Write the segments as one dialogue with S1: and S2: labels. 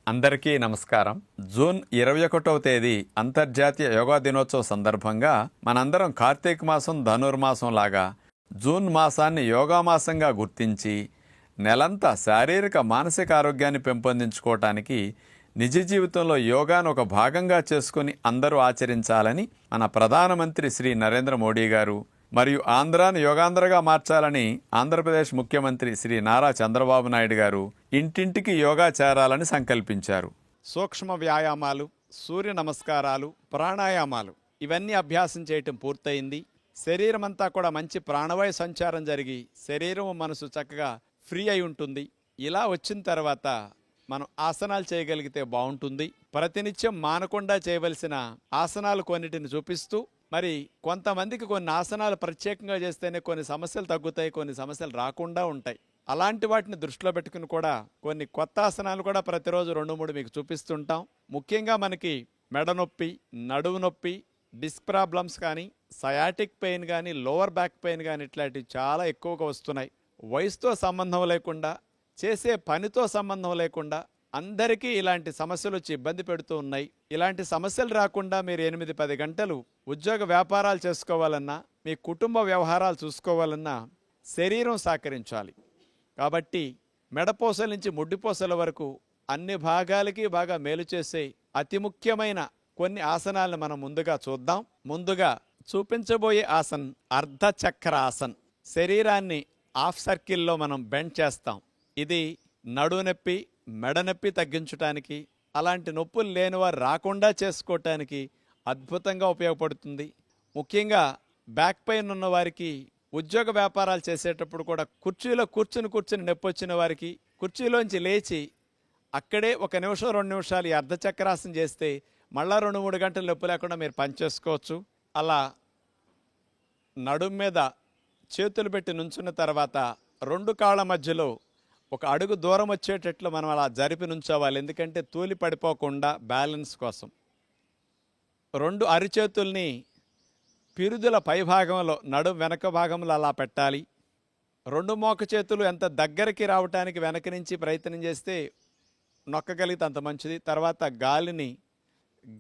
S1: అందరికీ నమస్కారం. జూన్ 21వ తేదీ అంతర్జాతీయ యోగా దినోత్సవ సందర్భంగా మనందరం కార్తీక మాసం ధనుర్మాసం లాగా జూన్ మాసాన్ని యోగా మాసంగా గుర్తించి నెలంతా శారీరక మానసిక ఆరోగ్యాన్ని పెంపొందించుకోవటానికి నిజ జీవితంలో యోగాను ఒక భాగంగా చేసుకుని అందరూ ఆచరించాలని మన ప్రధానమంత్రి శ్రీ నరేంద్ర మోడీ గారు మరియు ఆంధ్రాను యోగాంధ్రగా మార్చాలని ఆంధ్రప్రదేశ్ ముఖ్యమంత్రి శ్రీ నారా చంద్రబాబు నాయుడు గారు ఇంటింటికి యోగా చేరాలని సంకల్పించారు. సూక్ష్మ వ్యాయామాలు, సూర్య నమస్కారాలు, ప్రాణాయామాలు ఇవన్నీ అభ్యాసం చేయటం పూర్తయింది. శరీరం అంతా కూడా మంచి ప్రాణవాయు సంచారం జరిగి శరీరం మనసు చక్కగా ఫ్రీ అయి ఉంటుంది. ఇలా వచ్చిన తర్వాత మనం ఆసనాలు చేయగలిగితే బాగుంటుంది. ప్రతినిత్యం మానకుండా చేయవలసిన ఆసనాలు కొన్నిటిని చూపిస్తూ మరి కొంతమందికి కొన్ని ఆసనాలు ప్రత్యేకంగా చేస్తేనే కొన్ని సమస్యలు తగ్గుతాయి, కొన్ని సమస్యలు రాకుండా ఉంటాయి. అలాంటి వాటిని దృష్టిలో పెట్టుకుని కూడా కొన్ని కొత్త ఆసనాలు కూడా ప్రతిరోజు 2-3 మీకు చూపిస్తుంటాం. ముఖ్యంగా మనకి మెడ నొప్పి, నడువు నొప్పి, డిస్క్ ప్రాబ్లమ్స్ కానీ, సయాటిక్ పెయిన్ కానీ, లోవర్ బ్యాక్ పెయిన్ కానీ ఇట్లాంటివి చాలా ఎక్కువగా వస్తున్నాయి. వయసుతో సంబంధం లేకుండా, చేసే పనితో సంబంధం లేకుండా అందరికీ ఇలాంటి సమస్యలు వచ్చి ఇబ్బంది పెడుతూ ఉన్నాయి. ఇలాంటి సమస్యలు రాకుండా మీరు 8-10 గంటలు ఉద్యోగ వ్యాపారాలు చేసుకోవాలన్నా, మీ కుటుంబ వ్యవహారాలు చూసుకోవాలన్నా శరీరం సహకరించాలి. కాబట్టి మెడపోసల నుంచి ముడ్డిపోసల వరకు అన్ని భాగాలకి బాగా మేలు చేసే అతి ముఖ్యమైన కొన్ని ఆసనాలను మనం ముందుగా చూద్దాం. ముందుగా చూపించబోయే ఆసన్ అర్ధచక్ర ఆసన్. శరీరాన్ని హాఫ్ సర్కిల్లో మనం బెండ్ చేస్తాం. ఇది నడువు నొప్పి, మెడ నొప్పి తగ్గించడానికి, అలాంటి నొప్పులు లేని వారు రాకుండా చేసుకోవటానికి అద్భుతంగా ఉపయోగపడుతుంది. ముఖ్యంగా బ్యాక్ పెయిన్ ఉన్న వారికి, ఉద్యోగ వ్యాపారాలు చేసేటప్పుడు కూడా కుర్చీలో కూర్చుని నొప్పి వచ్చిన వారికి కుర్చీలోంచి లేచి అక్కడే 1 నిమిషం 2 నిమిషాలు ఈ అర్ధచక్రాసనం చేస్తే మళ్ళా 2-3 గంటలు నొప్పి లేకుండా మీరు పనిచేసుకోవచ్చు. అలా నడుం మీద చేతులు పెట్టి నుంచున్న తర్వాత 2 కాళ్ళ మధ్యలో 1 అడుగు దూరం వచ్చేటట్లు మనం అలా జరిపి నుంచోవాలి. ఎందుకంటే తూలి పడిపోకుండా బ్యాలెన్స్ కోసం. 2 అరిచేతుల్ని పిరుదుల పైభాగంలో, నడుం వెనక భాగంలో అలా పెట్టాలి. 2 మోక చేతులు ఎంత దగ్గరికి రావటానికి వెనక నుంచి ప్రయత్నం చేస్తే నొక్కగలిగితే అంత మంచిది. తర్వాత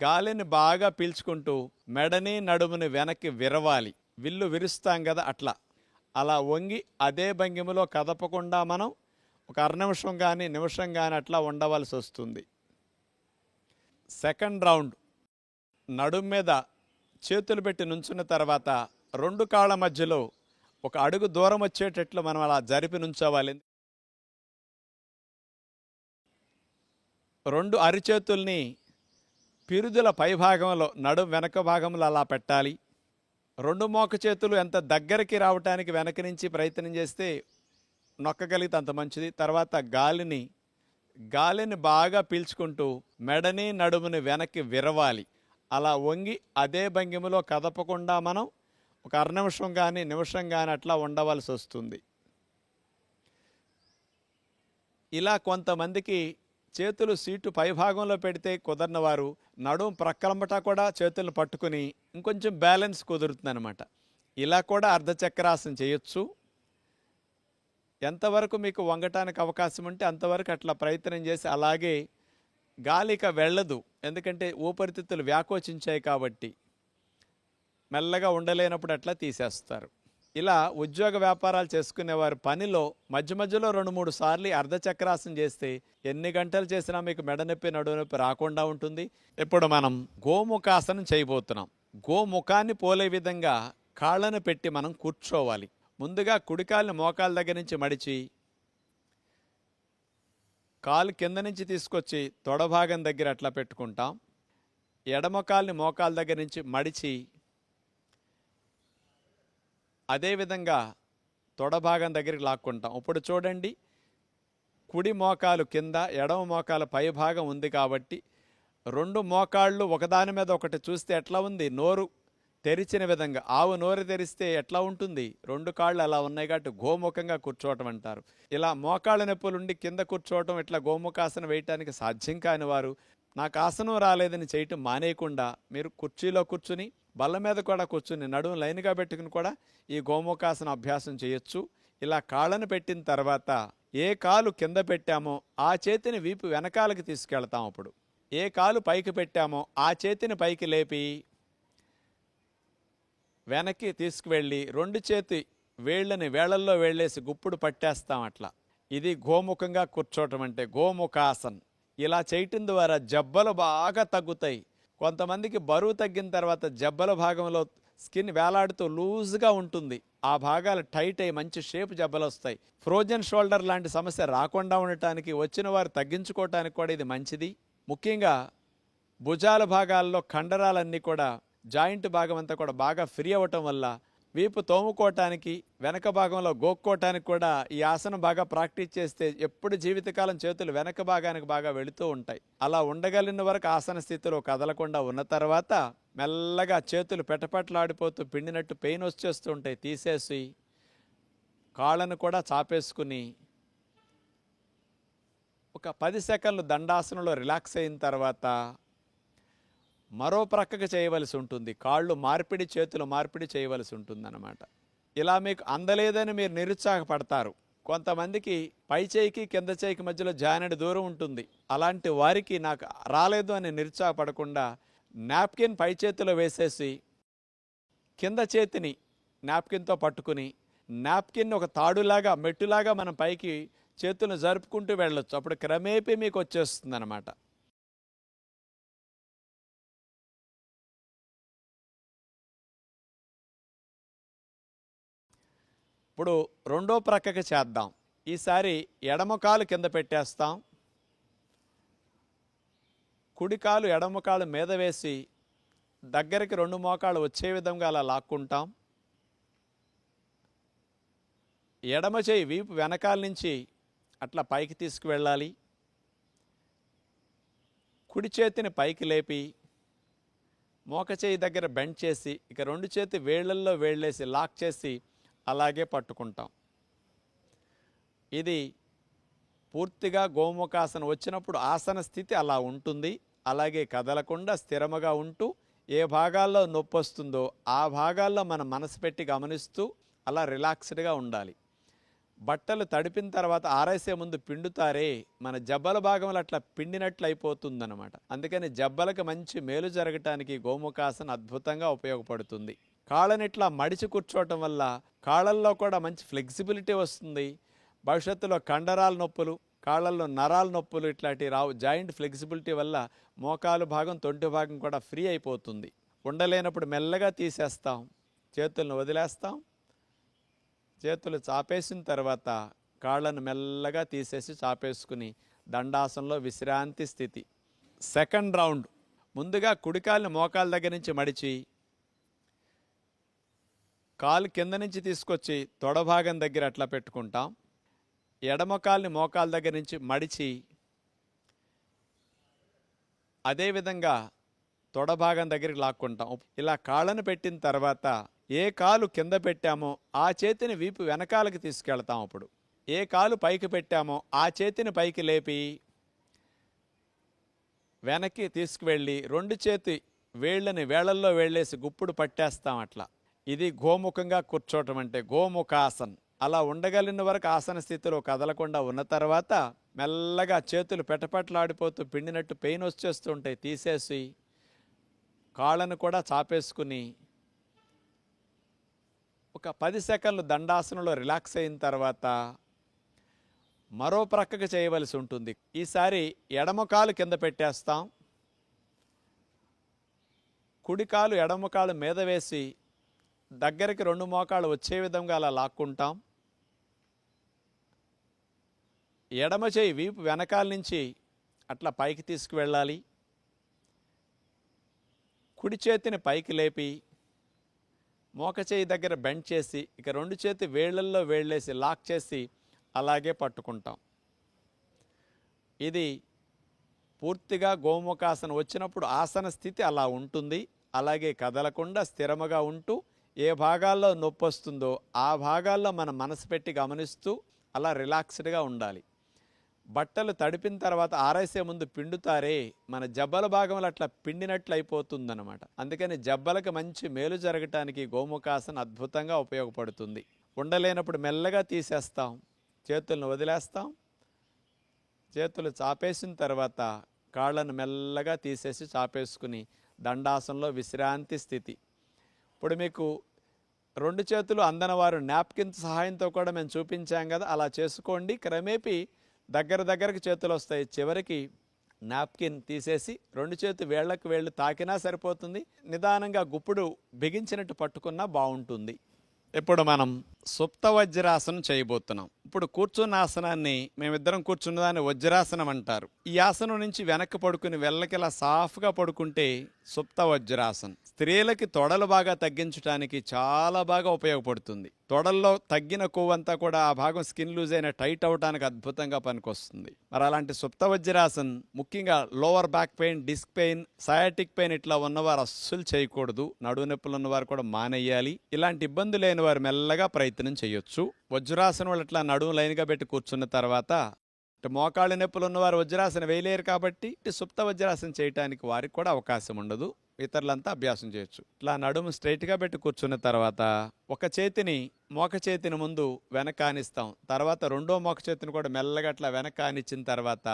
S1: గాలిని బాగా పీల్చుకుంటూ మెడని నడుముని వెనక్కి విరవాలి. విల్లు విరుస్తాం కదా, అలా వంగి అదే భంగిమలో కదపకుండా మనం 1 నిమిషం కానీ నిమిషం కానీ అట్లా ఉండవలసి వస్తుంది. సెకండ్ రౌండ్ నడుం మీద చేతులు పెట్టి నుంచున్న తర్వాత 2 కాళ్ళ మధ్యలో 1 అడుగు దూరం వచ్చేటట్లు మనం అలా జరిపి నుంచోవాలి. 2 అరిచేతుల్ని పిరుదుల పైభాగంలో, నడుం వెనక భాగంలో అలా పెట్టాలి. 2 మోక చేతులు ఎంత దగ్గరికి రావటానికి వెనక నుంచి ప్రయత్నం చేస్తే నొక్కగలిగితే అంత మంచిది. తర్వాత గాలిని బాగా పీల్చుకుంటూ మెడని నడుముని వెనక్కి విరవాలి. అలా వంగి అదే భంగిమలో కదపకుండా మనం 1 నిమిషం కానీ నిమిషం కానీ అట్లా ఉండవలసి వస్తుంది. ఇలా కొంతమందికి చేతులు సీటు పైభాగంలో పెడితే కుదరని వారు నడుము ప్రక్కలంబటా కూడా చేతులను పట్టుకుని ఇంకొంచెం బ్యాలెన్స్ కుదురుతుందనమాట. ఇలా కూడా అర్ధచక్రాసనం చేయొచ్చు. ఎంతవరకు మీకు వంగటానికి అవకాశం ఉంటే అంతవరకు అట్లా ప్రయత్నం చేసి, అలాగే గాలిక వెళ్ళదు, ఎందుకంటే ఊపిరితిత్తులు వ్యాకోచించాయి కాబట్టి మెల్లగా ఉండలేనప్పుడు అట్లా తీసేస్తారు. ఇలా ఉద్యోగ వ్యాపారాలు చేసుకునేవారు పనిలో మధ్యలో 2-3 సార్లు అర్ధచక్రాసనం చేస్తే ఎన్ని గంటలు చేసినా మీకు మెడ నొప్పి, నడుము నొప్పి రాకుండా ఉంటుంది. ఇప్పుడు మనం గోముఖాసనం చేయబోతున్నాం. గోముఖాన్ని పోలే విధంగా కాళ్ళను పెట్టి మనం కూర్చోవాలి. ముందుగా కుడికాల్ని మోకాల దగ్గర నుంచి మడిచి, కాలు కింద నుంచి తీసుకొచ్చి తొడభాగం దగ్గర అట్లా పెట్టుకుంటాం. ఎడమకాల్ని మోకాల దగ్గర నుంచి మడిచి అదేవిధంగా తొడభాగం దగ్గరికి లాక్కుంటాం. ఇప్పుడు చూడండి, కుడి మోకాలు కింద, ఎడమ మోకాల పైభాగం ఉంది కాబట్టి 2 మోకాళ్ళు ఒకదాని మీద ఒకటి చూస్తే ఎట్లా ఉంది, నోరు తెరిచిన విధంగా. ఆవు నోరు తెరిస్తే ఎట్లా ఉంటుంది, 2 కాళ్ళు అలా ఉన్నాయి కాబట్టి గోముఖంగా కూర్చోవటం అంటారు. ఇలా మోకాళ్ళ నొప్పులుండి కింద కూర్చోవటం, ఇట్లా గోముఖాసనం వేయటానికి సాధ్యం కాని వారు నాకు ఆసనం రాలేదని చేయటం మానేయకుండా మీరు కుర్చీలో కూర్చుని, బల్ల మీద కూడా కూర్చుని నడుము లైన్గా పెట్టుకుని కూడా ఈ గోముఖాసన అభ్యాసం చేయొచ్చు. ఇలా కాళ్ళను పెట్టిన తర్వాత ఏ కాలు కింద పెట్టామో ఆ చేతిని వీపు వెనకాలకి తీసుకెళ్తాం. అప్పుడు ఏ కాలు పైకి పెట్టామో ఆ చేతిని పైకి లేపి వెనక్కి తీసుకువెళ్ళి రెండు చేతి వేళ్ళని వేళ్లల్లో వేళ్ళేసి గుప్పుడు పట్టేస్తాం అట్లా. ఇది గోముఖంగా కూర్చోవటం అంటే గోముఖాసన్. ఇలా చేయటం ద్వారా జబ్బలు బాగా తగ్గుతాయి. కొంతమందికి బరువు తగ్గిన తర్వాత జబ్బల భాగంలో స్కిన్ వేలాడుతూ లూజ్గా ఉంటుంది. ఆ భాగాలు టైట్ అయ్యి మంచి షేప్ జబ్బలు వస్తాయి. ఫ్రోజన్ షోల్డర్ లాంటి సమస్య రాకుండా ఉండటానికి, వచ్చిన వారు తగ్గించుకోవటానికి కూడా ఇది మంచిది. ముఖ్యంగా భుజాల భాగాల్లో కండరాలన్నీ కూడా, జాయింట్ భాగం అంతా కూడా బాగా ఫ్రీ అవ్వటం వల్ల వీపు తోముకోవటానికి, వెనక భాగంలో గోక్కోవటానికి కూడా ఈ ఆసనం బాగా ప్రాక్టీస్ చేస్తే ఎప్పుడు జీవితకాలం చేతులు వెనక భాగానికి బాగా వెళుతూ ఉంటాయి. అలా ఉండగలిగిన వరకు ఆసన స్థితిలో కదలకుండా ఉన్న తర్వాత మెల్లగా చేతులు పెటపెటలాడిపోతూ పిండినట్టు పెయిన్ వచ్చేస్తూ ఉంటాయి. తీసేసి కాళ్ళను కూడా చాపేసుకుని ఒక 10 సెకండ్లు దండాసనంలో రిలాక్స్ అయిన తర్వాత మరో ప్రక్కకు చేయవలసి ఉంటుంది. కాళ్ళు మార్పిడి, చేతులు మార్పిడి చేయవలసి ఉంటుందన్నమాట. ఇలా మీకు అందలేదని మీరు నిరుత్సాహపడతారు. కొంతమందికి పై చేయికి కింద చేయికి మధ్యలో జానెడు దూరం ఉంటుంది. అలాంటి వారికి నాకు రాలేదు అని నిరుత్సాహపడకుండా నాప్కిన్ పై చేతిలో వేసేసి కింద చేతిని నాప్కిన్తో పట్టుకుని, నాప్కిన్ ఒక తాడులాగా మెట్టులాగా మనం పైకి చేతులను జరుపుకుంటూ వెళ్ళొచ్చు. అప్పుడు క్రమేపీ మీకు వచ్చేస్తుంది అన్నమాట. ఇప్పుడు రెండో ప్రక్కకి చేద్దాం. ఈసారి ఎడమ కాలు కింద పెట్టేస్తాం. కుడి కాలు ఎడమ కాలు మీద వేసి దగ్గరికి 2 మోకాళ్ళు వచ్చే విధంగా అలా లాక్కుంటాం. ఎడమ చేయి వీపు వెనకాల నుంచి అట్లా పైకి తీసుకువెళ్ళాలి. కుడి చేతిని పైకి లేపి మోక చేయి దగ్గర బెండ్ చేసి ఇక 2 చేతి వేళ్ళల్లో వేళ్ళేసి లాక్ చేసి అలాగే పట్టుకుంటాం. ఇది పూర్తిగా గోముఖాసనం వచ్చినప్పుడు ఆసన స్థితి అలా ఉంటుంది. అలాగే కదలకుండా స్థిరముగా ఉంటూ ఏ భాగాల్లో నొప్పి వస్తుందో ఆ భాగాల్లో మన మనసు పెట్టి గమనిస్తూ అలా రిలాక్స్డ్గా ఉండాలి. బట్టలు తడిపిన తర్వాత ఆరేసే ముందు పిండుతారే, మన జబ్బల భాగంలో అట్లా పిండినట్లు అయిపోతుందన్నమాట. అందుకని జబ్బలకు మంచి మేలు జరగటానికి గోముఖాసన అద్భుతంగా ఉపయోగపడుతుంది. కాళ్ళని ఇట్లా మడిచి కూర్చోవటం వల్ల కాళ్ళల్లో కూడా మంచి ఫ్లెక్సిబిలిటీ వస్తుంది. భవిష్యత్తులో కండరాల నొప్పులు, కాళ్ళల్లో నరాల నొప్పులు ఇట్లాంటివి రావు. జాయింట్ ఫ్లెక్సిబిలిటీ వల్ల మోకాలు భాగం, తొంటి భాగం కూడా ఫ్రీ అయిపోతుంది. ఉండలేనప్పుడు మెల్లగా తీసేస్తాం, చేతులను వదిలేస్తాం. చేతులు చాపేసిన తర్వాత కాళ్ళను మెల్లగా తీసేసి చాపేసుకుని దండాసనంలో విశ్రాంతి స్థితి. Second round. ముందుగా కుడికాలిని మోకాల దగ్గర నుంచి మడిచి కాలు కింద నుంచి తీసుకొచ్చి తొడ భాగం దగ్గర అట్లా పెట్టుకుంటాం. ఎడమ కాలుని మోకాల దగ్గర నుంచి మడిచి అదేవిధంగా తొడ భాగం దగ్గరికి లాక్కుంటాం. ఇలా కాళ్ళను పెట్టిన తర్వాత ఏ కాలు కింద పెట్టామో ఆ చేతిని వీపు వెనకాలకి తీసుకెళ్తాం. అప్పుడు ఏ కాలు పైకి పెట్టామో ఆ చేతిని పైకి లేపి వెనక్కి తీసుకువెళ్ళి 2 చేతి వేళ్ళని వేళ్లల్లో వేళ్ళేసి గుప్పుడు పట్టేస్తాం అట్లా. ఇది గోముఖంగా కూర్చోవటం అంటే గోముఖాసన్. అలా ఉండగలిగిన వరకు ఆసన స్థితిలో కదలకుండా ఉన్న తర్వాత మెల్లగా చేతులు పెటపెటలాడిపోతూ పిండినట్టు పెయిన్ వచ్చేస్తూ ఉంటాయి. తీసేసి కాళ్ళను కూడా చాపేసుకుని ఒక 10 సెకండ్లు దండాసనంలో రిలాక్స్ అయిన తర్వాత మరో ప్రక్కకు చేయవలసి ఉంటుంది. ఈసారి ఎడమ కాలు కింద పెట్టేస్తాం. కుడి కాలు ఎడమ కాలు మీద వేసి దగ్గరికి 2 మోకాళ్ళు వచ్చే విధంగా అలా లాక్కుంటాం. ఎడమ చేయి వీపు వెనకాల నుంచి అట్లా పైకి తీసుకువెళ్ళాలి. కుడి చేతిని పైకి లేపి మోక చేయి దగ్గర బెండ్ చేసి ఇక 2 చేతి వేళ్ళల్లో వేళ్ళేసి లాక్ చేసి అలాగే పట్టుకుంటాం. ఇది పూర్తిగా గోముఖాసనం వచ్చినప్పుడు ఆసన స్థితి అలా ఉంటుంది. అలాగే కదలకుండా స్థిరముగా ఉంటూ ఏ భాగాల్లో నొప్పి వస్తుందో ఆ భాగాల్లో మన మనసు పెట్టి గమనిస్తూ అలా రిలాక్స్డ్గా ఉండాలి. బట్టలు తడిపిన తర్వాత ఆరేసే ముందు పిండుతారే, మన జబ్బల భాగంలో అట్లా పిండినట్లు అయిపోతుందన్నమాట. అందుకని జబ్బలకు మంచి మేలు జరగటానికి గోముఖాసన అద్భుతంగా ఉపయోగపడుతుంది. ఉండలేనప్పుడు మెల్లగా తీసేస్తాం, చేతులను వదిలేస్తాం. చేతులు చాపేసిన తర్వాత కాళ్ళను మెల్లగా తీసేసి చాపేసుకుని దండాసనంలో విశ్రాంతి స్థితి. ఇప్పుడు మీకు 2 చేతులు అందనవారు నాప్కిన్ సహాయంతో కూడా మేము చూపించాం కదా, అలా చేసుకోండి. క్రమేపీ దగ్గరకు చేతులు వస్తాయి. చివరికి నాప్కిన్ తీసేసి 2 చేతి వేళ్లకు వేళ్ళు తాకినా సరిపోతుంది. నిదానంగా గుప్పుడు బిగించినట్టు పట్టుకున్నా బాగుంటుంది. ఇప్పుడు మనం సుప్త వజ్రాసనం చేయబోతున్నాం. ఇప్పుడు కూర్చున్న ఆసనాన్ని మేమిద్దరం కూర్చున్న దాన్ని వజ్రాసనం అంటారు. ఈ ఆసనం నుంచి వెనక్కి పడుకుని వెళ్ళకిలా సాఫ్గా పడుకుంటే సుప్త వజ్రాసనం. స్త్రీలకి తొడలు బాగా తగ్గించడానికి చాలా బాగా ఉపయోగపడుతుంది. తొడల్లో తగ్గిన కొవ్వంతా కూడా ఆ భాగం స్కిన్ లూజ్ అయిన టైట్ అవడానికి అద్భుతంగా పనికొస్తుంది. మరి అలాంటి సుప్త వజ్రాసన్ ముఖ్యంగా lower back pain, disc pain, sciatic pain ఇట్లా ఉన్నవారు అస్సలు చేయకూడదు. నడువు నొప్పులు ఉన్నవారు కూడా మానేయాలి. ఇలాంటి ఇబ్బంది లేని వారు మెల్లగా ప్రయత్నం చేయొచ్చు. వజ్రాసనం వాళ్ళు ఇట్లా నడుము లైన్గా పెట్టి కూర్చున్న తర్వాత మోకాళ్ళ నొప్పులు ఉన్నవారు వజ్రాసనం వేయలేరు కాబట్టి సుప్త వజ్రాసనం చేయడానికి వారికి కూడా అవకాశం ఉండదు. ఇతరులంతా అభ్యాసం చేయొచ్చు. ఇట్లా నడుము స్ట్రైట్గా పెట్టి కూర్చున్న తర్వాత ఒక చేతిని మోక చేతిని ముందు వెనకానిస్తాం. తర్వాత రెండో మోక చేతిని కూడా మెల్లగా అట్లా వెనకానిచ్చిన తర్వాత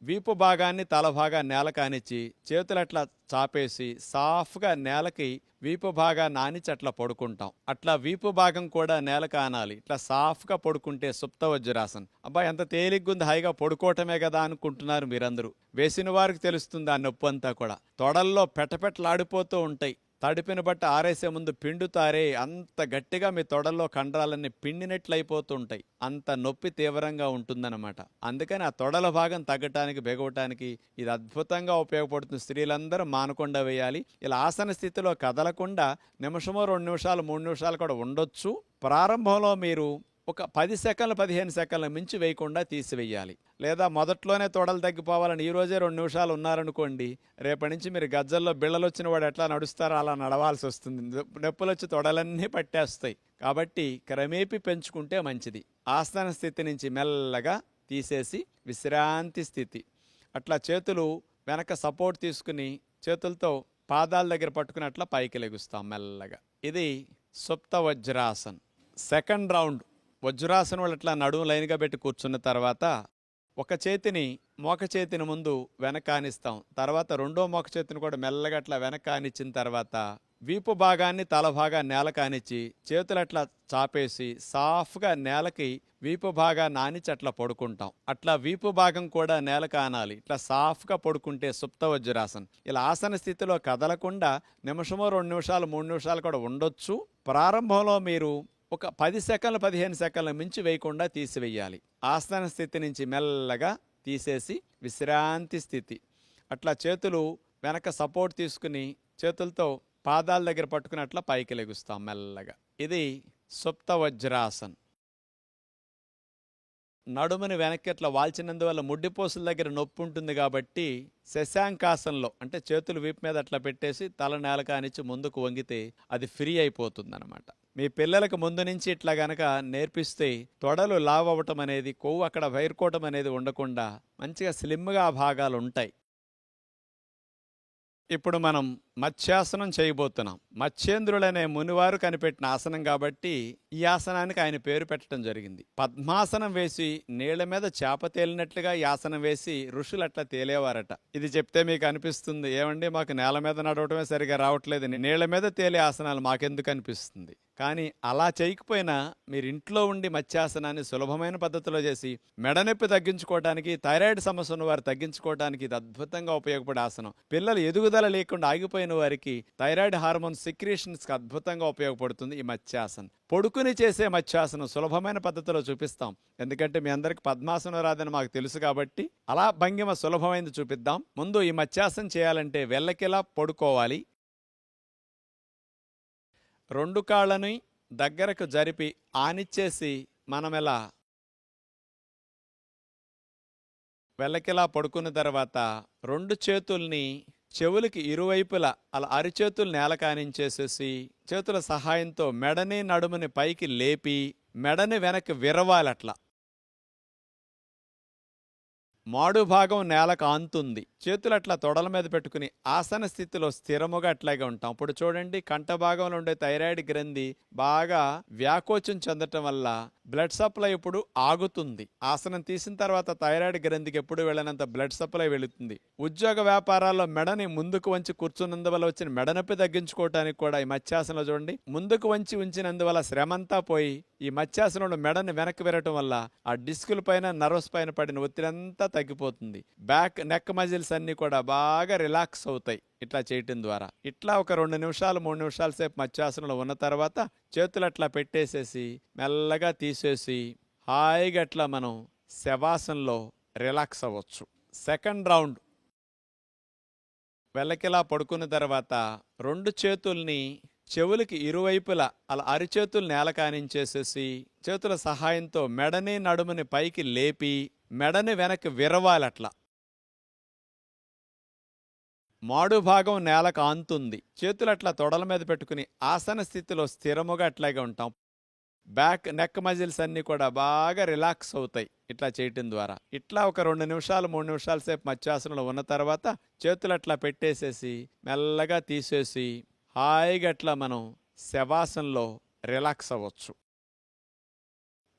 S1: వీపు భాగాన్ని తల భాగాన్ని నేల కానిచ్చి చేతులు అట్లా చాపేసి సాఫ్గా నేలకి వీపు భాగాన్ని ఆనిచ్చి అట్లా పడుకుంటాం. అట్లా వీపు భాగం కూడా నేల కానాలి. ఇట్లా సాఫ్గా పడుకుంటే సుప్త వజ్రాసనం. అబ్బా ఎంత తేలిగ్గుంది, హాయిగా పడుకోవటమే కదా అనుకుంటున్నారు మీరందరూ. వేసిన వారికి తెలుస్తుంది ఆ నొప్పి అంతా కూడా. తొడల్లో పెటపెటలాడిపోతూ ఉంటాయి. తడిపిన బట్టి ఆరేసే ముందు పిండుతారే, అంత గట్టిగా మీ తొడల్లో కండరాలన్నీ పిండినట్లు అయిపోతుంటాయి. అంత నొప్పి తీవ్రంగా ఉంటుందన్నమాట. అందుకని ఆ తొడల భాగం తగ్గటానికి, బెగవటానికి ఇది అద్భుతంగా ఉపయోగపడుతుంది. స్త్రీలందరూ మానకుండా వేయాలి. ఇలా ఆసన స్థితిలో కదలకుండా నిమిషమో 2 నిమిషాలు 3 నిమిషాలు కూడా ఉండొచ్చు. ప్రారంభంలో మీరు ఒక 10 సెకండ్లు 15 సెకండ్ల మించి వేయకుండా తీసివేయాలి. లేదా మొదట్లోనే తొడలు తగ్గిపోవాలని ఈరోజే 2 నిమిషాలు ఉన్నారనుకోండి, రేపటి నుంచి మీరు గజ్జల్లో బిళ్ళలు వచ్చిన వాడు ఎట్లా నడుస్తారో అలా నడవాల్సి వస్తుంది. నొప్పులు వచ్చి తొడలన్నీ పట్టేస్తాయి. కాబట్టి క్రమేపీ పెంచుకుంటే మంచిది. ఆసన స్థితి నుంచి మెల్లగా తీసేసి విశ్రాంతి స్థితి. అట్లా చేతులు వెనక సపోర్ట్ తీసుకుని చేతులతో పాదాల దగ్గర పట్టుకుని అట్లా పైకి లెగుస్తాం మెల్లగా. ఇది సుప్త వజ్రాసన్. సెకండ్ రౌండ్ వజ్రాసనం వాళ్ళు ఇట్లా నడుము లైన్గా పెట్టి కూర్చున్న తర్వాత ఒక చేతిని మోక చేతిని ముందు వెనకానిస్తాం. తర్వాత రెండో మోక చేతిని కూడా మెల్లగా అట్లా వెనకానిచ్చిన తర్వాత వీపు భాగాన్ని తల భాగాన్ని నేల కానిచ్చి చేతులు అట్లా చాపేసి సాఫ్గా నేలకి వీపు భాగాన్ని ఆనిచ్చి అట్లా పడుకుంటాం. అట్లా వీపు భాగం కూడా నేల కానాలి. ఇట్లా సాఫ్గా పడుకుంటే సుప్త వజ్రాసనం. ఇలా ఆసన స్థితిలో కదలకుండా నిమిషమో 2 నిమిషాలు 3 నిమిషాలు కూడా ఉండొచ్చు. ప్రారంభంలో మీరు ఒక 10 సెకండ్లు 15 సెకండ్ల మించి వేయకుండా తీసివేయాలి. ఆసన స్థితి నుంచి మెల్లగా తీసేసి విశ్రాంతి స్థితి. అట్లా చేతులు వెనక సపోర్ట్ తీసుకుని చేతులతో పాదాల దగ్గర పట్టుకుని అట్లా పైకి లెగుస్తాం మెల్లగా. ఇది సుప్త వజ్రాసన్. నడుముని వెనక్కి అట్లా వాల్చినందువల్ల ముడ్డిపోసుల దగ్గర నొప్పి ఉంటుంది కాబట్టి శశాంకాసనంలో అంటే చేతులు వీపు మీద అట్లా పెట్టేసి తల నేల కానిచ్చి ముందుకు వంగితే అది ఫ్రీ అయిపోతుంది అనమాట. మీ పిల్లలకు ముందు నుంచి ఇట్లా గనక నేర్పిస్తే తొడలు లావ్ అవ్వటం అనేది, కొవ్వు అక్కడ వైరుకోవటం అనేది ఉండకుండా మంచిగా స్లిమ్గా ఆ భాగాలు ఉంటాయి. ఇప్పుడు మనం మత్స్యాసనం చేయబోతున్నాం. మత్స్యేంద్రులనే మునివారు కనిపెట్టిన ఆసనం కాబట్టి ఈ ఆసనానికి ఆయన పేరు పెట్టడం జరిగింది. పద్మాసనం వేసి నీళ్ల మీద చేప తేలినట్లుగా ఈ ఆసనం వేసి ఋషులు అట్లా తేలేవారట. ఇది చెప్తే మీకు అనిపిస్తుంది, ఏమండి మాకు నేల మీద నడవటమే సరిగా రావట్లేదు, నీళ్ల మీద తేలే ఆసనాలు మాకెందుకు అనిపిస్తుంది. కానీ అలా చేయకపోయినా మీరు ఇంట్లో ఉండి మత్స్యాసనాన్ని సులభమైన పద్ధతిలో చేసి మెడనొప్పి తగ్గించుకోవడానికి, థైరాయిడ్ సమస్య ఉన్న వారు తగ్గించుకోవడానికి ఇది అద్భుతంగా ఉపయోగపడే ఆసనం. పిల్లలు ఎదుగుదల లేకుండా ఆగిపోయిన వారికి థైరాయిడ్ హార్మోన్ సిక్రీషన్స్కి అద్భుతంగా ఉపయోగపడుతుంది ఈ మత్స్యాసనం. పొడుకుని చేసే మత్స్యాసనం సులభమైన పద్ధతిలో చూపిస్తాం. ఎందుకంటే మీ అందరికి పద్మాసనం రాదని మాకు తెలుసు కాబట్టి అలా భంగిమ సులభమైనది చూపిద్దాం. ముందు ఈ మత్స్యాసనం చేయాలంటే వెల్లకిలా పడుకోవాలి. 2 కాళ్ళని దగ్గరకు జరిపి ఆనిచ్చేసి మనమెలా వెల్లకిలా పడుకున్న తర్వాత 2 చేతుల్ని చెవులకి ఇరువైపులా అలా అరిచేతులు నేల కానించేసేసి చేతుల సహాయంతో మెడని నడుముని పైకి లేపి మెడని వెనక్కి విరవాలి. అట్లా మాడు భాగం నేలకు ఆంతుంది. చేతులు అట్లా తొడల మీద పెట్టుకుని ఆసన స్థితిలో స్థిరముగా అట్లాగే ఉంటాం. ఇప్పుడు చూడండి, కంఠ భాగంలో ఉండే థైరాయిడ్ గ్రంథి బాగా వ్యాకోచం చెందటం వల్ల బ్లడ్ సప్లై ఇప్పుడు ఆగుతుంది. ఆసనం తీసిన తర్వాత థైరాయిడ్ గ్రంథికి ఎప్పుడు వెళ్ళినంత బ్లడ్ సప్లై వెళుతుంది. ఉద్యోగ వ్యాపారాల్లో మెడని ముందుకు వంచి కూర్చున్నందువల్ల వచ్చిన మెడనొప్పి తగ్గించుకోవటానికి కూడా ఈ మత్స్యాసనంలో చూడండి, ముందుకు వంచి ఉంచినందువల్ల శ్రమంతా పోయి ఈ మత్స్యాసనంలో మెడని వెనక్కి విరగటం వల్ల ఆ డిస్కుల పైన నర్వస్ పైన పడిన ఒత్తిడి అంతా తగ్గిపోతుంది. బ్యాక్ నెక్ మజిల్స్ అన్ని కూడా బాగా రిలాక్స్ అవుతాయి ఇట్లా చేయటం ద్వారా. ఇట్లా ఒక 2 నిమిషాలు 3 నిమిషాల సేపు మత్స్యాసనంలో ఉన్న తర్వాత చేతులు అట్లా పెట్టేసేసి మెల్లగా తీసేసి హాయిగా అట్లా మనం శవాసనంలో రిలాక్స్ అవ్వచ్చు. సెకండ్ రౌండ్ వెల్లకిలా పడుకున్న తర్వాత 2 చేతుల్ని చెవులకి ఇరువైపులా అలా అరిచేతులు నేల కానించేసేసి చేతుల సహాయంతో మెడని నడుముని పైకి లేపి మెడని వెనక్కి విరవాలట్లా. మాడు భాగం నేలకు ఆంతుంది. చేతులు అట్లా తొడల మీద పెట్టుకుని ఆసన స్థితిలో స్థిరముగా అట్లాగే ఉంటాం. బ్యాక్ నెక్ మజిల్స్ అన్ని కూడా బాగా రిలాక్స్ అవుతాయి ఇట్లా చేయటం ద్వారా. ఇట్లా ఒక 2 నిమిషాలు 3 నిమిషాల సేపు మత్స్యాసనంలో ఉన్న తర్వాత చేతులు అట్లా పెట్టేసేసి మెల్లగా తీసేసి హాయిగా అట్లా మనం శవాసనంలో రిలాక్స్ అవ్వచ్చు.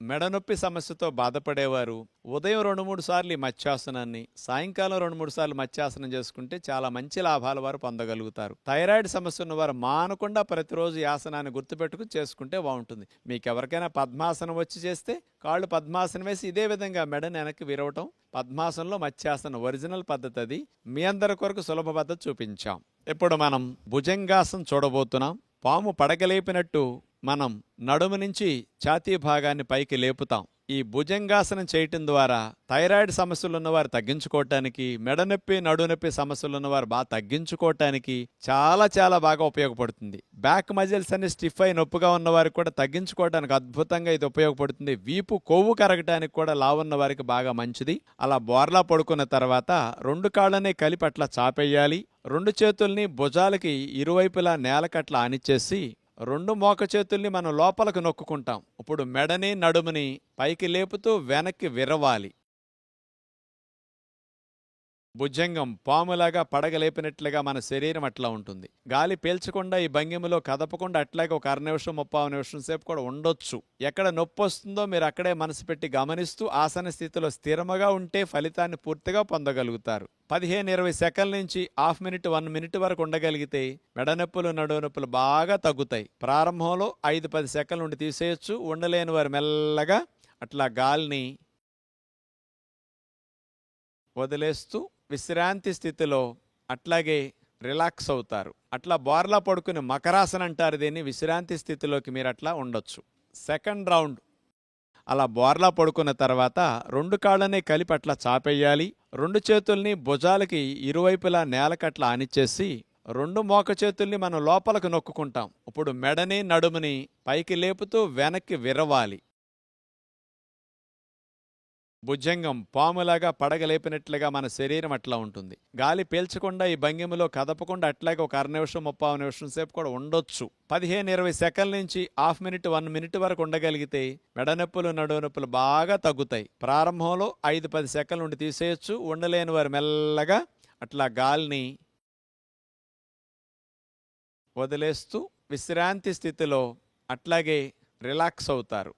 S1: మెడనొప్పి సమస్యతో బాధపడేవారు ఉదయం 2-3 సార్లు ఈ మత్స్యాసనాన్ని, సాయంకాలం 2-3 సార్లు మత్స్యాసనం చేసుకుంటే చాలా మంచి లాభాలు వారు పొందగలుగుతారు. థైరాయిడ్ సమస్య ఉన్నవారు మానకుండా ప్రతిరోజు ఈ ఆసనాన్ని గుర్తుపెట్టుకుని చేసుకుంటే బాగుంటుంది. మీకు ఎవరికైనా పద్మాసనం వచ్చి చేస్తే కాళ్ళు పద్మాసనం వేసి ఇదే విధంగా మెడని వెనక్కి విరవటం. పద్మాసనంలో మత్స్యాసనం ఒరిజినల్ పద్ధతి అది. మీ అందరి కొరకు సులభ పద్ధతి చూపించాం. ఇప్పుడు మనం భుజంగాసనం చూడబోతున్నాం. పాము పడగలేపినట్టు మనం నడుము నుంచి ఛాతీ భాగాన్ని పైకి లేపుతాం. ఈ భుజంగాసనం చేయటం ద్వారా థైరాయిడ్ సమస్యలు ఉన్నవారు తగ్గించుకోవటానికి, మెడనొప్పి నడునొప్పి సమస్యలు ఉన్నవారు బాగా తగ్గించుకోవటానికి చాలా బాగా ఉపయోగపడుతుంది. బ్యాక్ మజిల్స్ అన్ని స్టిఫ్ అయి నొప్పిగా ఉన్నవారికి కూడా తగ్గించుకోవడానికి అద్భుతంగా ఇది ఉపయోగపడుతుంది. వీపు కొవ్వు కరగటానికి కూడా లావున్న వారికి బాగా మంచిది. అలా బోర్లా పడుకున్న తర్వాత 2 కాళ్ళని కలిపి అట్లా చాపేయాలి. 2 చేతుల్ని భుజాలకి ఇరువైపులా నేలకట్లా ఆనిచ్చేసి 2 మోక చేతుల్ని మనం లోపలకు నొక్కుంటాం. ఇప్పుడు మెడని నడుముని పైకి లేపుతూ వెనక్కి విరవాలి. భుజంగం పాములాగా పడగలేపినట్లుగా మన శరీరం అట్లా ఉంటుంది. గాలి పీల్చకుండా ఈ భంగిమలో కదపకుండా అట్లాగే ఒక 1/2 నిమిషం 30 నిమిషం సేపు కూడా ఉండొచ్చు. ఎక్కడ నొప్పి వస్తుందో మీరు అక్కడే మనసు పెట్టి గమనిస్తూ ఆసన స్థితిలో స్థిరముగా ఉంటే ఫలితాన్ని పూర్తిగా పొందగలుగుతారు. 15-20 సెకండ్ల నుంచి హాఫ్ మినిట్ 1 మినిట్ వరకు ఉండగలిగితే మెడనొప్పులు నడునొప్పులు బాగా తగ్గుతాయి. ప్రారంభంలో 5-10 సెకండ్ల నుండి తీసేయచ్చు. ఉండలేని వారు మెల్లగా అట్లా గాలిని వదిలేస్తూ విశ్రాంతి స్థితిలో అట్లాగే రిలాక్స్ అవుతారు. అట్లా బోర్లా పడుకుని మకరాసన అంటారు దీన్ని. విశ్రాంతి స్థితిలోకి మీరు అట్లా ఉండొచ్చు. సెకండ్ రౌండ్ అలా బోర్లా పడుకున్న తర్వాత 2 కాళ్ళని కలిపి అట్లా చాపేయాలి. 2 చేతుల్ని భుజాలకి ఇరువైపులా నేలకట్లా ఆనిచ్చేసి 2 మోక చేతుల్ని మనం లోపలకు నొక్కుంటాం. ఇప్పుడు మెడని నడుముని పైకి లేపుతూ వెనక్కి విరవాలి. భుజంగం పాములాగా పడగలేపినట్లుగా మన శరీరం అట్లా ఉంటుంది. గాలి పీల్చకుండా ఈ భంగిమలో కదపకుండా అట్లాగే ఒక 1/2 నిమిషం 30 నిమిషం సేపు కూడా ఉండొచ్చు. 15-20 సెకండ్ల నుంచి హాఫ్ మినిట్ 1 మినిట్ వరకు ఉండగలిగితే మెడనొప్పులు నడునొప్పులు బాగా తగ్గుతాయి. ప్రారంభంలో 5-10 సెకండ్ల నుండి తీసేయచ్చు. ఉండలేని వారు మెల్లగా అట్లా గాలిని వదిలేస్తూ విశ్రాంతి స్థితిలో అట్లాగే రిలాక్స్ అవుతారు.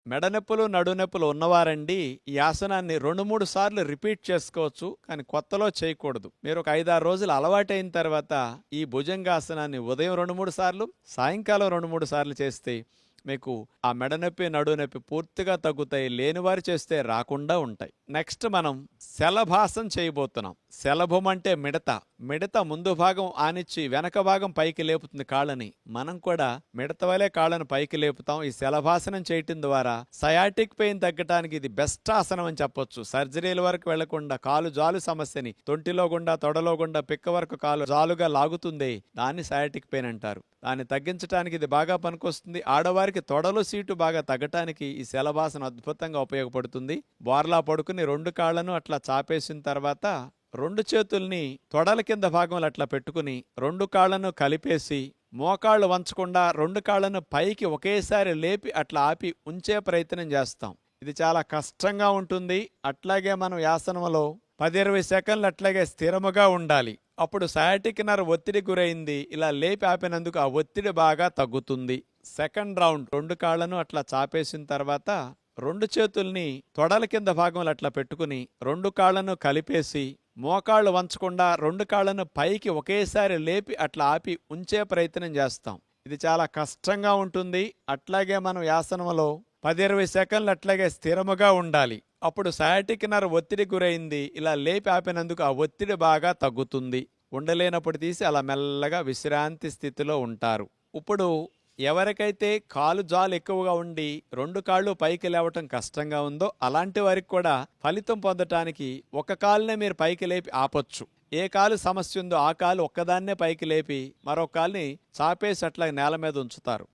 S1: మెడనొప్పులు నడునొప్పులు ఉన్నవారండి ఈ ఆసనాన్ని 2-3 సార్లు రిపీట్ చేసుకోవచ్చు. కానీ కొత్తలో చేయకూడదు. మీరు ఒక 5-6 రోజులు అలవాటైన తర్వాత ఈ భుజంగాసనాన్ని ఉదయం 2-3 సార్లు, సాయంకాలం 2-3 సార్లు చేస్తే మీకు ఆ మెడనొప్పి నడునొప్పి పూర్తిగా తగ్గుతాయి. లేనివారు చేస్తే రాకుండా ఉంటాయి. నెక్స్ట్ మనం శలభాసనం చేయబోతున్నాం. శలభం అంటే మిడత ముందు భాగం ఆనిచ్చి వెనక భాగం పైకి లేపుతుంది కాళ్ళని. మనం కూడా మిడత వలె కాళ్ళను పైకి లేపుతాం. ఈ శలభాసనం చేయటం ద్వారా సయాటిక్ పెయిన్ తగ్గటానికి ఇది బెస్ట్ ఆసనం అని చెప్పొచ్చు. సర్జరీల వరకు వెళ్లకుండా కాలు జాలు సమస్యని తొంటిలో గుండా తొడలో గుండా పిక్క వరకు కాలు జాలుగా లాగుతుంది. దాన్ని సయాటిక్ పెయిన్ అంటారు. దాన్ని తగ్గించడానికి ఇది బాగా పనికొస్తుంది. ఆడవారికి తొడలు సీటు బాగా తగ్గటానికి ఈ శలభాసనం అద్భుతంగా ఉపయోగపడుతుంది. బోర్లా పడుకుని 2 కాళ్లను అట్లా చాపేసిన తర్వాత 2 చేతుల్ని తొడల కింద భాగంలో అట్లా పెట్టుకుని 2 కాళ్లను కలిపేసి మోకాళ్ళు వంచకుండా 2 కాళ్లను పైకి ఒకేసారి లేపి అట్లా ఆపి ఉంచే ప్రయత్నం చేస్తాం. ఇది చాలా కష్టంగా ఉంటుంది. అట్లాగే మనం ఈ ఆసనంలో 10-20 సెకండ్లు అట్లాగే స్థిరముగా ఉండాలి. అప్పుడు సయాటిక్ నర్వ్ ఒత్తిడి గురైంది. ఇలా లేపి ఆపినందుకు ఆ ఒత్తిడి బాగా తగ్గుతుంది. సెకండ్ రౌండ్ 2 కాళ్ళను అట్లా చాపేసిన తర్వాత 2 చేతుల్ని తొడల కింద భాగంలో అట్లా పెట్టుకుని 2 కాళ్ళను కలిపేసి మోకాళ్ళు వంచకుండా 2 కాళ్ళను పైకి ఒకేసారి లేపి అట్లా ఆపి ఉంచే ప్రయత్నం చేస్తాం. ఇది చాలా కష్టంగా ఉంటుంది. అట్లాగే మనం ఈ ఆసనంలో 10-20 సెకండ్లు అట్లాగే స్థిరముగా ఉండాలి. అప్పుడు సయాటిక్ నర్వ్ ఒత్తిడి గురైంది. ఇలా లేపి ఆపినందుకు ఆ ఒత్తిడి బాగా తగ్గుతుంది. ఉండలేనప్పుడు తీసి అలా మెల్లగా విశ్రాంతి స్థితిలో ఉంటారు. ఇప్పుడు ఎవరికైతే కాలు జాలు ఎక్కువగా ఉండి 2 కాళ్ళు పైకి లేవటం కష్టంగా ఉందో అలాంటి వారికి కూడా ఫలితం పొందటానికి ఒక కాలునే మీరు పైకి లేపి ఆపొచ్చు. ఏ కాలు సమస్య ఉందో ఆ కాలు ఒక్కదాన్నే పైకి లేపి మరో కాలుని చాపేసి అట్లా నేల మీద ఉంచుతారు.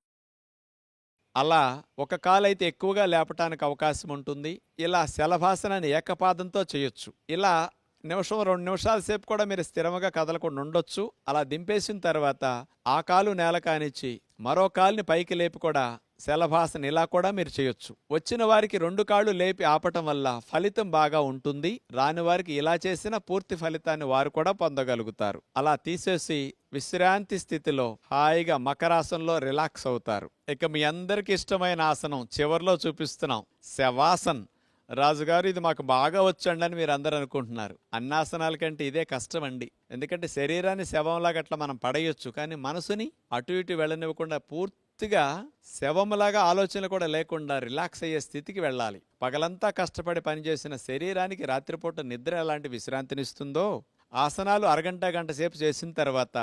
S1: అలా ఒక కాలైతే ఎక్కువగా లేపటానికి అవకాశం ఉంటుంది. ఇలా శలభాసనాన్ని ఏకపాదంతో చేయొచ్చు. ఇలా నిమిషం 2 నిమిషాల సేపు కూడా మీరు స్థిరంగా కదలకుండా ఉండొచ్చు. అలా దింపేసిన తర్వాత ఆ కాలు నేల కానిచ్చి మరో కాలుని పైకి లేపి కూడా శలభాసన ఇలా కూడా మీరు చేయొచ్చు. వచ్చిన వారికి 2 కాళ్ళు లేపి ఆపటం వల్ల ఫలితం బాగా ఉంటుంది. రాని వారికి ఇలా చేసిన పూర్తి ఫలితాన్ని వారు కూడా పొందగలుగుతారు. అలా తీసేసి విశ్రాంతి స్థితిలో హాయిగా మకరాసనంలో రిలాక్స్ అవుతారు. ఇక మీ అందరికి ఇష్టమైన ఆసనం చివర్లో చూపిస్తున్నాం, శవాసన్. రాజుగారు ఇది మాకు బాగా వచ్చండి అని మీరు అందరూ అనుకుంటున్నారు. అన్ని ఆసనాల కంటే ఇదే కష్టం అండి. ఎందుకంటే శరీరాన్ని శవంలాగా అట్లా మనం పడేయొచ్చు, కానీ మనసుని అటు ఇటు వెళ్ళనివ్వకుండా పూర్తిగా శవంలాగా ఆలోచనలు కూడా లేకుండా రిలాక్స్ అయ్యే స్థితికి వెళ్ళాలి. పగలంతా కష్టపడి పనిచేసిన శరీరానికి రాత్రిపూట నిద్ర ఎలాంటి విశ్రాంతినిస్తుందో ఆసనాలు అరగంట గంట సేపు చేసిన తర్వాత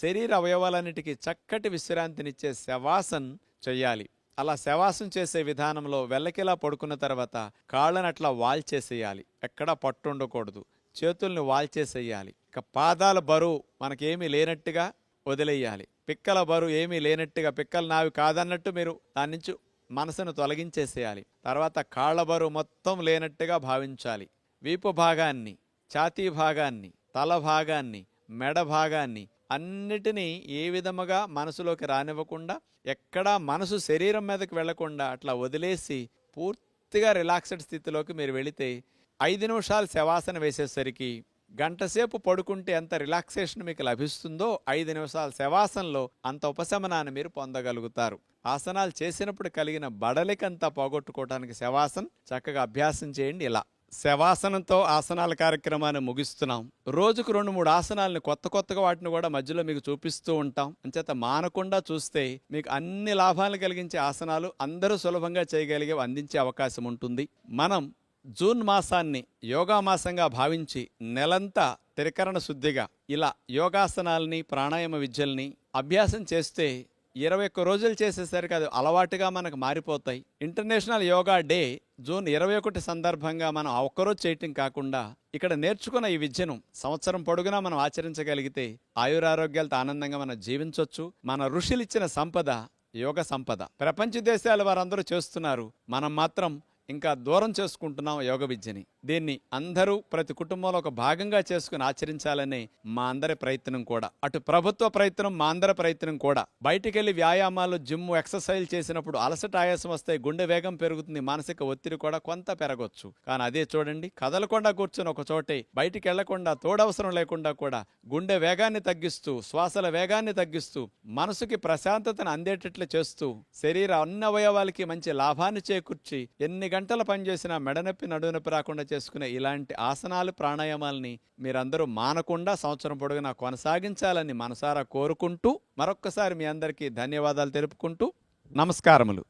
S1: శరీర అవయవాలన్నిటికీ చక్కటి విశ్రాంతినిచ్చే శవాసన్ చెయ్యాలి. అలా శవాసం చేసే విధానంలో వెల్లకిలా పడుకున్న తర్వాత కాళ్ళని అట్లా వాల్చేసేయాలి. ఎక్కడా పట్టు ఉండకూడదు. చేతుల్ని వాల్చేసేయాలి. ఇక పాదాల బరువు మనకేమీ లేనట్టుగా వదిలేయాలి. పిక్కల బరువు ఏమీ లేనట్టుగా, పిక్కలు నావి కాదన్నట్టు మీరు దాని నుంచి మనసును తొలగించేసేయాలి. తర్వాత కాళ్ళ బరువు మొత్తం లేనట్టుగా భావించాలి. వీపు భాగాన్ని, ఛాతీ భాగాన్ని, తల భాగాన్ని, మెడ భాగాన్ని అన్నిటినీ ఏ విధముగా మనసులోకి రానివ్వకుండా, ఎక్కడా మనసు శరీరం మీదకి వెళ్లకుండా అట్లా వదిలేసి పూర్తిగా రిలాక్స్డ్ స్థితిలోకి మీరు వెళితే 5 నిమిషాలు శవాసన వేసేసరికి గంటసేపు పడుకుంటే ఎంత రిలాక్సేషన్ మీకు లభిస్తుందో 5 నిమిషాల శవాసనలో అంత ఉపశమనాన్ని మీరు పొందగలుగుతారు. ఆసనాలు చేసినప్పుడు కలిగిన బడలికంతా పోగొట్టుకోవడానికి శవాసన చక్కగా అభ్యాసం చేయండి. ఇలా శవాసనంతో ఆసనాల కార్యక్రమాన్ని ముగిస్తున్నాం. రోజుకు 2-3 ఆసనాలను కొత్తగా వాటిని కూడా మధ్యలో మీకు చూపిస్తూ ఉంటాం. అంచేత మానకుండా చూస్తే మీకు అన్ని లాభాలను కలిగించే ఆసనాలు అందరూ సులభంగా చేయగలిగే అందించే అవకాశం ఉంటుంది. మనం జూన్ మాసాన్ని యోగా మాసంగా భావించి నెలంతా త్రికరణ శుద్ధిగా ఇలా యోగాసనాలని, ప్రాణాయామ విద్యల్ని అభ్యాసం చేస్తే 21 రోజులు చేసేసరికి అది అలవాటుగా మనకు మారిపోతాయి. ఇంటర్నేషనల్ యోగా డే జూన్ 21 సందర్భంగా మనం ఆ ఒక్కరోజు చేయటం కాకుండా ఇక్కడ నేర్చుకున్న ఈ విద్యను సంవత్సరం పొడుగునా మనం ఆచరించగలిగితే ఆయురారోగ్యాలతో ఆనందంగా మనం జీవించవచ్చు. మన ఋషులిచ్చిన సంపద యోగ సంపద. ప్రపంచ దేశాల వారందరూ చేస్తున్నారు, మనం మాత్రం ఇంకా దూరం చేసుకుంటున్నాం యోగ విద్యని. దీన్ని అందరూ ప్రతి కుటుంబంలో ఒక భాగంగా చేసుకుని ఆచరించాలనే మా అందరి ప్రయత్నం కూడా. అటు ప్రభుత్వ ప్రయత్నం, మా అందరి ప్రయత్నం కూడా. బయటికెళ్ళి వ్యాయామాలు, జిమ్, ఎక్సర్సైజ్ చేసినప్పుడు అలసట, ఆయాసం వస్తాయి, గుండె వేగం పెరుగుతుంది, మానసిక ఒత్తిడి కూడా కొంత పెరగొచ్చు. కానీ అదే చూడండి, కదలకుండా కూర్చొని ఒక చోటే బయటికి వెళ్లకుండా, తోడవసరం లేకుండా కూడా గుండె వేగాన్ని తగ్గిస్తూ, శ్వాసల వేగాన్ని తగ్గిస్తూ, మనసుకి ప్రశాంతతను అందేటట్లు చేస్తూ, శరీర అన్ని అవయవాలకి మంచి లాభాన్ని చేకూర్చి ఎన్ని గంటలు పనిచేసినా మెడనొప్పి, నడునొప్పి రాకుండా చేసుకునే ఇలాంటి ఆసనాలు, ప్రాణాయామాలని మీరందరూ మానకుండా సంవత్సరం పొడుగునా కొనసాగించాలని మనసారా కోరుకుంటూ మరొక్కసారి మీ అందరికీ ధన్యవాదాలు తెలుపుకుంటూ నమస్కారములు.